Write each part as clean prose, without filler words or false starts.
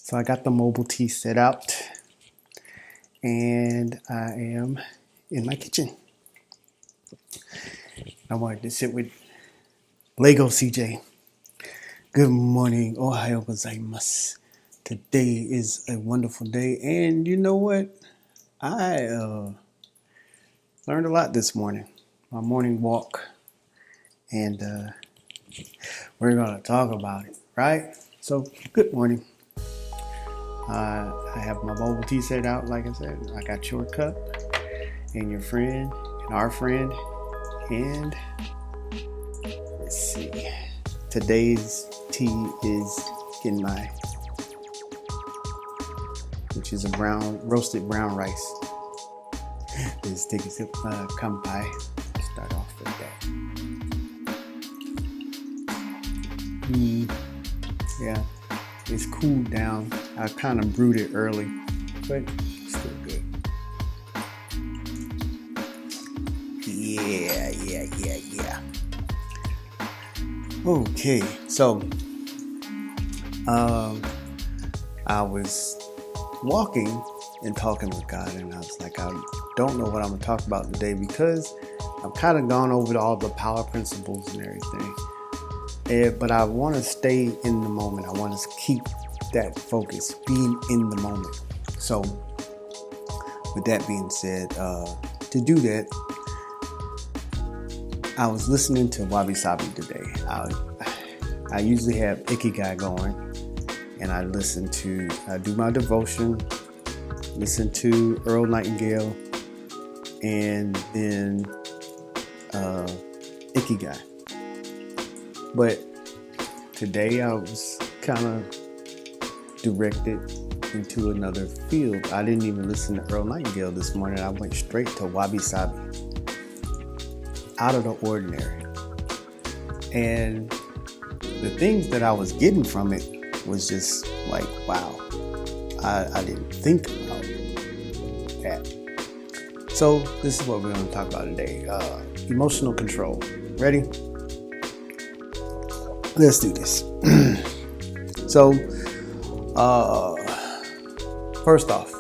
So I got the mobile tea set out and I am in my kitchen. I wanted to sit with Lego CJ. Good morning. Ohayou gozaimasu. Today is a wonderful day. And you know what? I learned a lot this morning. My morning walk. And we're going to talk about it, right? So, good morning. I have my mobile tea set out, like I said. I got your cup and your friend and our friend. And let's see. Today's tea is genmai, which is a roasted brown rice. Let's take a sip. Kanpai. Start off with that. Yeah. It's cooled down. I kind of brewed it early, but still good. Yeah. Okay, so I was walking and talking with God, and I was like, I don't know what I'm gonna talk about today because I've kind of gone over all the power principles and everything. But I want to stay in the moment. I want to keep that focus, being in the moment. So, with that being said, to do that, I was listening to Wabi Sabi today. I usually have Ikigai going, and I do my devotion, listen to Earl Nightingale, and then Ikigai. But today I was kind of directed into another field. I didn't even listen to Earl Nightingale this morning. I went straight to Wabi Sabi. Out of the ordinary. And the things that I was getting from it was just like, wow, I didn't think about that. So this is what we're going to talk about today. Emotional control. Ready? Let's do this. So, first off,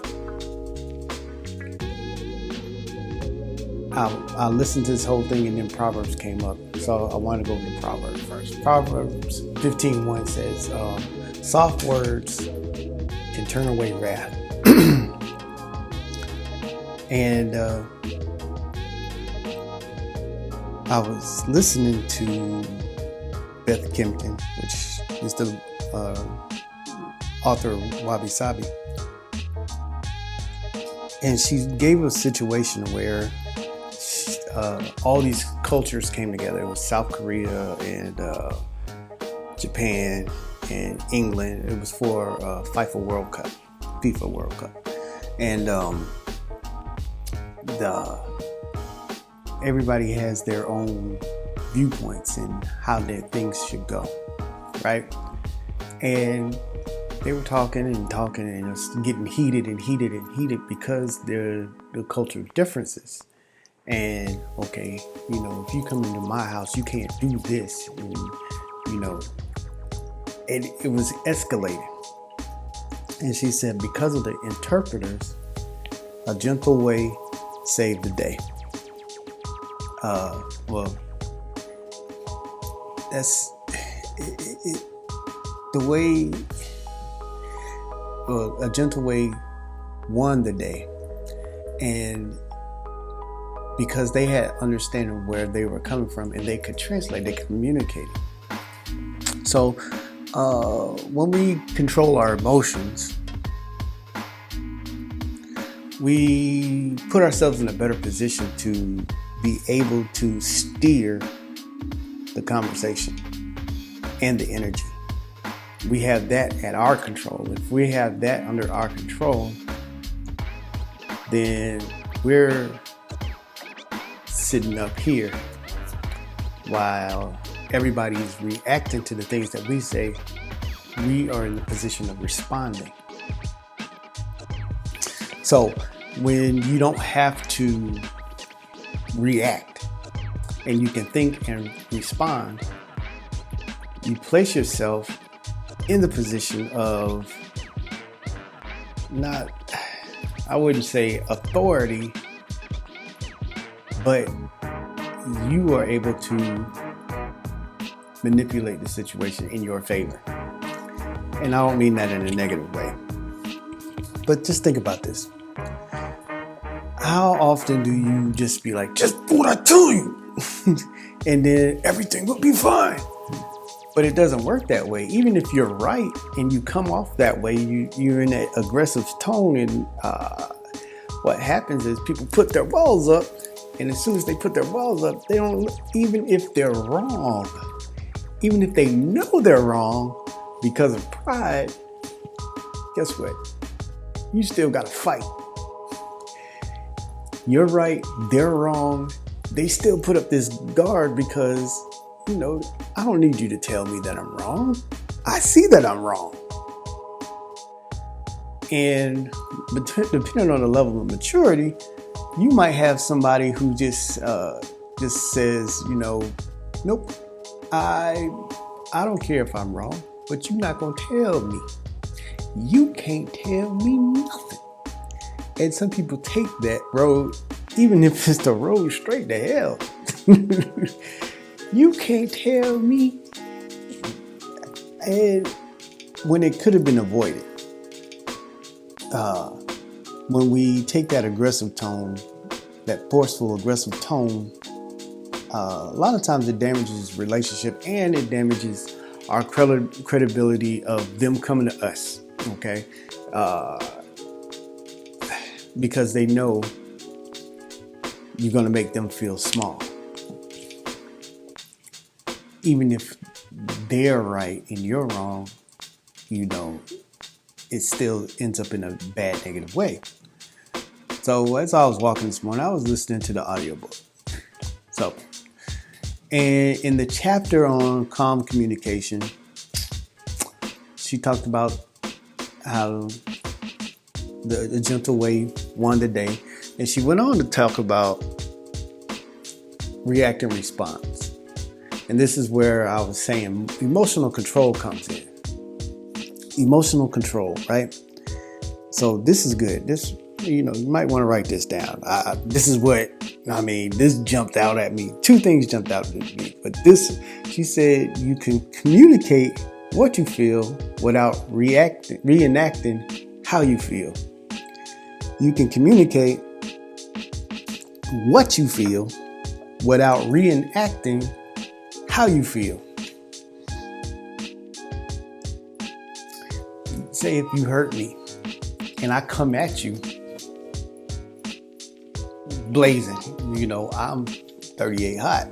I listened to this whole thing and then Proverbs came up. So I want to go to Proverbs first. Proverbs 15:1 says, soft words can turn away wrath. And I was listening to Beth Kempton, which is the author of Wabi Sabi. And she gave a situation where all these cultures came together. It was South Korea and Japan and England. It was for FIFA World Cup. And everybody has their own viewpoints and how their things should go, right? And they were talking and it was getting heated because the cultural differences. And okay, if you come into my house, you can't do this, and it was escalating. And she said, because of the interpreters, a gentle way saved the day. Well, that's the way. Well, a gentle way won the day, and because they had understanding where they were coming from, and they could translate, they communicated. So, when we control our emotions, we put ourselves in a better position to be able to steer the conversation and the energy. We have that at our control. If we have that under our control, then we're sitting up here while everybody's reacting to the things that we say. We are in the position of responding. So when you don't have to react and you can think and respond, you place yourself in the position of not, I wouldn't say authority, but you are able to manipulate the situation in your favor. And I don't mean that in a negative way. But just think about this. How often do you just be like, just do what I tell you, and then everything will be fine? But it doesn't work that way. Even if you're right and you come off that way, you're in that aggressive tone, and what happens is people put their walls up, and as soon as they put their walls up, they don't, even if they're wrong, even if they know they're wrong because of pride, guess what? You still got to fight. You're right, they're wrong. They still put up this guard because, I don't need you to tell me that I'm wrong. I see that I'm wrong. And depending on the level of maturity, you might have somebody who just says, nope, I don't care if I'm wrong, but you're not going to tell me. You can't tell me nothing. And some people take that road, even if it's the road straight to hell. You can't tell me. And when it could have been avoided, when we take that aggressive tone, that forceful, aggressive tone, a lot of times it damages relationship and it damages our credibility of them coming to us, okay? Because they know you're going to make them feel small. Even if they're right and you're wrong, it still ends up in a bad, negative way. So as I was walking this morning, I was listening to the audiobook. And in the chapter on calm communication, she talked about how the gentle way won the day. And she went on to talk about react and response. And this is where I was saying emotional control comes in. Emotional control, right? So this is good. This, you might want to write this down. This jumped out at me. Two things jumped out at me. But she said, you can communicate what you feel without reenacting how you feel. You can communicate what you feel without reenacting how you feel. Say if you hurt me and I come at you blazing, I'm 38 hot.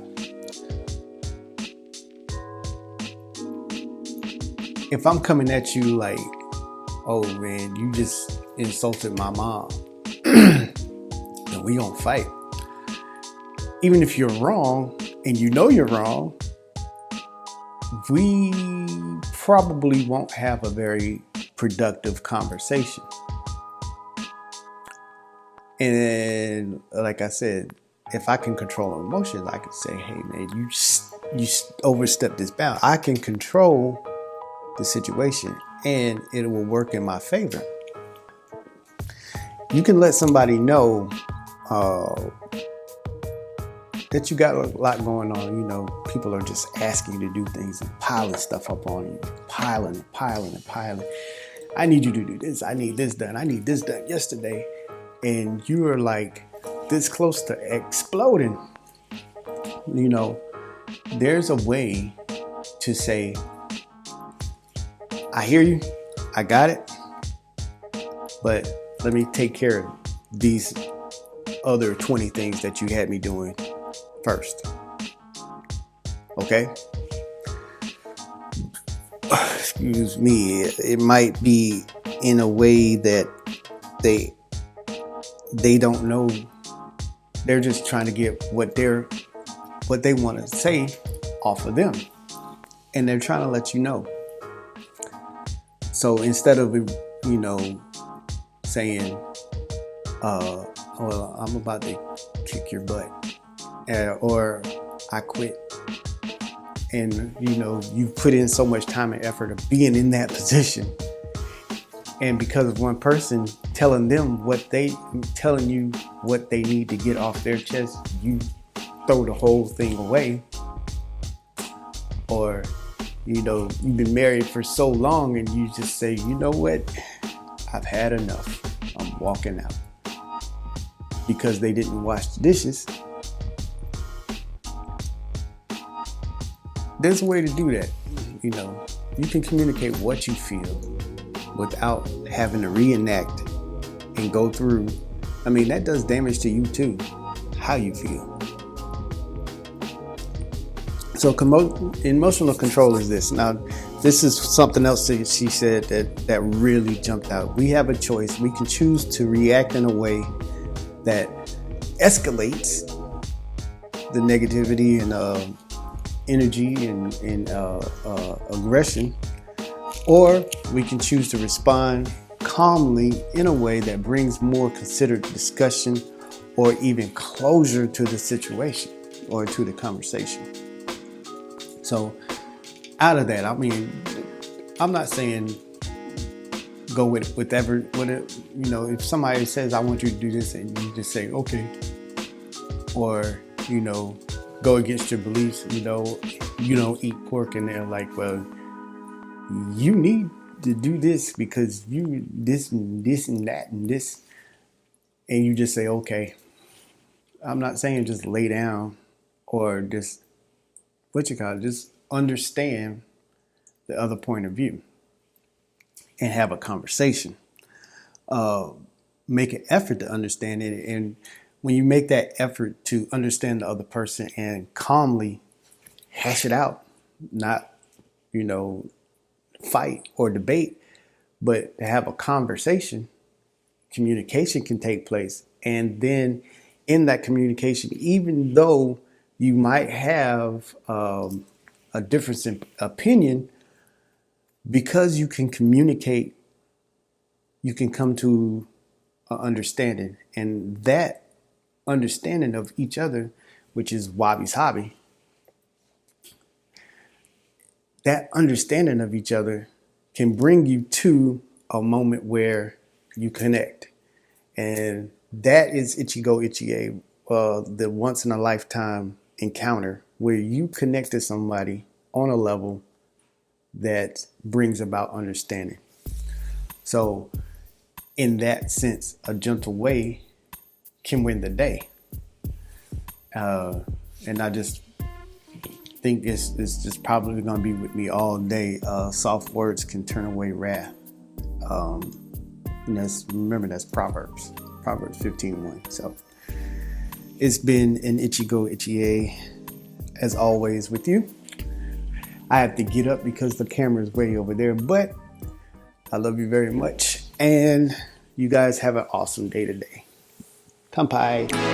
If I'm coming at you like, oh man, you just insulted my mom, then we gonna fight. Even if you're wrong and you're wrong, we probably won't have a very productive conversation. And like I said, if I can control emotions, I can say, hey man, you overstepped this bound. I can control the situation and it will work in my favor. You can let somebody know that you got a lot going on. People are just asking you to do things and piling stuff up on you, piling. I need you to do this. I need this done. I need this done yesterday. And you are like this close to exploding. There's a way to say, I hear you. I got it. But let me take care of these other 20 things that you had me doing first. Okay? Excuse me. It might be in a way that they don't know. They're just trying to get what they want to say off of them. And they're trying to let you know. So instead of, saying, well, I'm about to kick your butt, or I quit. And, you've put in so much time and effort of being in that position. And because of one person telling you what they need to get off their chest, you throw the whole thing away. Or, you've been married for so long and you just say, you know what? I've had enough. I'm walking out. Because they didn't wash the dishes. There's a way to do that. You can communicate what you feel without having to reenact and go through. That does damage to you too, how you feel. So emotional control is this. Now, this is something else that she said that really jumped out. We have a choice. We can choose to react in a way that escalates the negativity and energy and aggression, or we can choose to respond calmly in a way that brings more considered discussion or even closure to the situation or to the conversation. So out of that, I'm not saying go with whatever, if somebody says, I want you to do this, and you just say, okay. Or, go against your beliefs, you don't eat pork, and they're like, well, you need to do this because you this and that and this. And you just say, okay. I'm not saying just lay down or just, just understand the other point of view and have a conversation. Make an effort to understand it. And when you make that effort to understand the other person and calmly hash it out, not, fight or debate, but to have a conversation, communication can take place. And then in that communication, even though you might have a difference in opinion, because you can communicate, you can come to an understanding. And that understanding of each other, which is Wabi Sabi, that understanding of each other can bring you to a moment where you connect. And that is Ichigo Ichie, the once in a lifetime encounter where you connect to somebody on a level that brings about understanding. So in that sense, a gentle way can win the day. And I just think it's just probably going to be with me all day. Soft words can turn away wrath. And that's Proverbs 15:1. So it's been an Ichigo Ichie, as always, with you. I have to get up because the camera is way over there, but I love you very much. And you guys have an awesome day today. Kanpai.